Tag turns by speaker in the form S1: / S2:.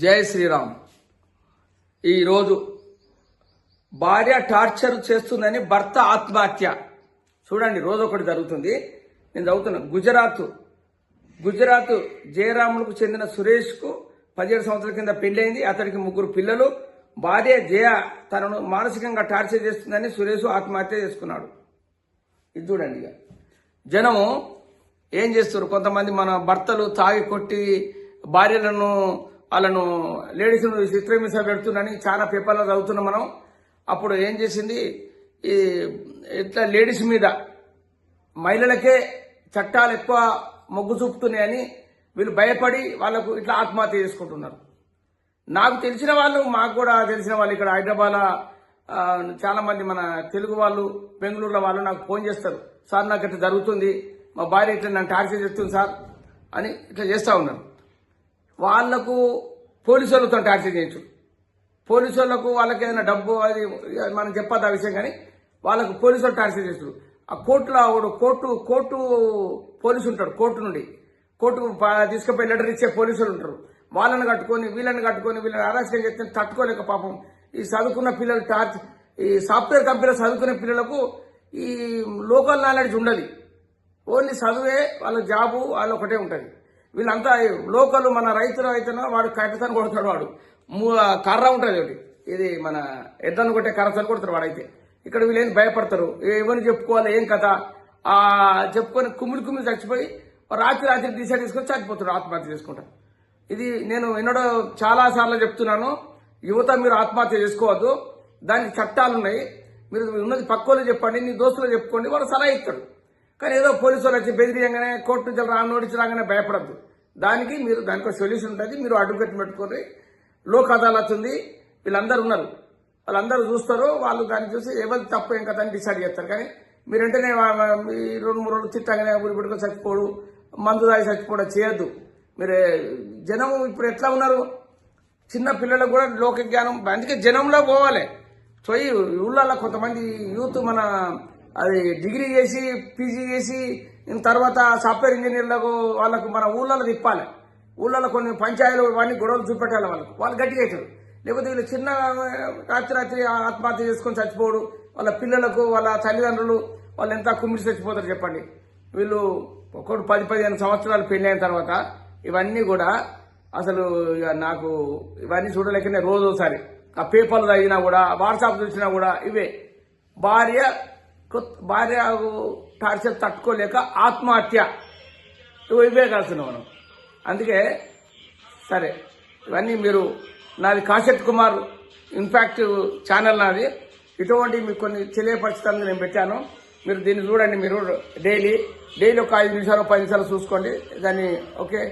S1: జై శ్రీరామ్. ఈరోజు భార్య టార్చర్ చేస్తుందని భర్త ఆత్మహత్య. చూడండి, రోజు ఒకటి జరుగుతుంది. నేను చదువుతున్నా. గుజరాత్ జయరాములకు చెందిన సురేష్కు 17 సంవత్సరాల కింద పెళ్లైంది. అతడికి 3 పిల్లలు. భార్య జయ తనను మానసికంగా టార్చర్ చేస్తుందని సురేష్ ఆత్మహత్య చేసుకున్నాడు. ఇది చూడండి. ఇక జనము ఏం చేస్తారు, కొంతమంది మన భర్తలు తాగి కొట్టి భార్యలను వాళ్ళను లేడీస్ను చిత్రహింస పెడుతుందని చాలా పేపర్లో చదువుతున్నాం మనం. అప్పుడు ఏం చేసింది, ఈ ఇట్లా లేడీస్ మీద మహిళలకే చట్టాలు ఎక్కువ మొగ్గు చూపుతున్నాయని వీళ్ళు భయపడి వాళ్ళకు ఇట్లా ఆత్మహత్య చేసుకుంటున్నారు. నాకు తెలిసిన వాళ్ళు, మాకు కూడా తెలిసిన వాళ్ళు ఇక్కడ హైదరాబాద్ చాలా మంది మన తెలుగు వాళ్ళు, బెంగళూరులో వాళ్ళు నాకు ఫోన్ చేస్తారు. సార్, నాకు ఇట్లా జరుగుతుంది, మా భార్య ఇట్లా నన్ను టార్చర్ చేస్తుంది సార్ అని ఇట్లా చేస్తూ ఉన్నారు. వాళ్లకు పోలీసు వాళ్ళతో టార్చర్ చేయొచ్చు. పోలీసు వాళ్ళకు వాళ్ళకి ఏదైనా డబ్బు అది మనం చెప్పదు ఆ విషయం, కానీ వాళ్ళకు పోలీసు వాళ్ళు టార్చర్ చేస్తారు. ఆ కోర్టులో కోర్టు పోలీసు ఉంటాడు. కోర్టుకు తీసుకుపోయి లెటర్ ఇచ్చే పోలీసులు ఉంటారు. వాళ్ళని కట్టుకొని వీళ్ళని అరెస్ట్ చేస్తే తట్టుకోలేక పాపం ఈ చదువుకున్న పిల్లలు ఈ సాఫ్ట్వేర్ కంపెనీలో చదువుకునే పిల్లలకు ఈ లోకల్ నాలెడ్జ్ ఉండదు. ఓన్లీ చదువే వాళ్ళ జాబు వాళ్ళు ఒకటే ఉంటుంది. వీళ్ళంతా లోకల్ మన రైతులు అయితేనో వాడు కట్టతను కొడతాడు. వాడు కర్ర ఉంటుంది ఒకటి, ఇది మన ఎద్దను కొట్టే కర్రతను కొడతాడు వాడైతే. ఇక్కడ వీళ్ళు ఏం భయపడతారు, ఏమని చెప్పుకోవాలి ఏం కథ చెప్పుకొని కుమ్మిడి చచ్చిపోయి రాత్రి డిసైడ్ చేసుకొని చచ్చిపోతాడు, ఆత్మహత్య చేసుకుంటారు. ఇది నేను ఎన్నడో చాలా సార్లు చెప్తున్నాను. యువత మీరు ఆత్మహత్య చేసుకోవద్దు, దానికి చట్టాలు ఉన్నాయి. మీరు ఉన్నది పక్కోళ్ళు చెప్పండి, నీ దోస్తులు చెప్పుకోండి, వాడు సలహా ఇస్తాడు. కానీ ఏదో పోలీసు వాళ్ళు వచ్చి బెదిరియంగానే కోర్టు నుంచి నోటీసు రాగానే భయపడద్దు. దానికి ఒక సొల్యూషన్ ఉంటుంది. మీరు అడ్వకేట్ పెట్టుకోండి. లోక్ అదాలత్ ఉంది, వీళ్ళందరూ ఉన్నారు, వాళ్ళందరూ చూస్తారు. వాళ్ళు దాన్ని చూసి ఎవరికి తప్పు ఏం కదా అని డిసైడ్ చేస్తారు. కానీ మీరు వెంటనే 2-3 రోజులు తిట్టగానే ఊరి పెట్టుకొని చచ్చిపోడు, మందు దాగి చచ్చిపోవడం చేయొద్దు. మీరు జనం ఇప్పుడు ఎట్లా ఉన్నారు, చిన్న పిల్లలకు కూడా లోక జ్ఞానం, అందుకే జనంలో పోవాలి. పోయి ఊళ్ళల్లో కొంతమంది యూత్ మన అది డిగ్రీ చేసి పీజీ చేసి తర్వాత సాఫ్ట్వేర్ ఇంజనీర్లకు వాళ్ళకు మన ఊళ్ళలో తిప్పాలి. ఊళ్ళలో కొన్ని పంచాయతీలు ఇవన్నీ గొడవలు చూపెట్టాలి. వాళ్ళు గట్టిగా అవుతారు. లేకపోతే వీళ్ళు చిన్న రాత్రి ఆత్మహత్య చేసుకొని చచ్చిపోడు, వాళ్ళ పిల్లలకు వాళ్ళ తల్లిదండ్రులు వాళ్ళు ఎంత కుమ్మిడి చచ్చిపోతారు చెప్పండి. వీళ్ళు ఒకటి 10-15 సంవత్సరాలు పెళ్లి అయిన తర్వాత ఇవన్నీ కూడా అసలు నాకు ఇవన్నీ చూడలేకనే రోజోసారి ఆ పేపర్లు చదివినా కూడా, వాట్సాప్ చూసినా కూడా ఇవే భార్య టార్చర్ తట్టుకోలేక ఆత్మహత్య, ఇవే కాస్తున్నాం మనం. అందుకే సరే, ఇవన్నీ మీరు నాది కాశెట్ కుమార్ ఇంపాక్ట్ ఛానల్ నాది. ఇటువంటి మీకు కొన్ని తెలియపరచడానికి నేను పెట్టాను. మీరు దీన్ని చూడండి. మీరు డైలీ ఒక 5 నిమిషాలు 10 నిమిషాలు చూసుకోండి దాన్ని. ఓకే.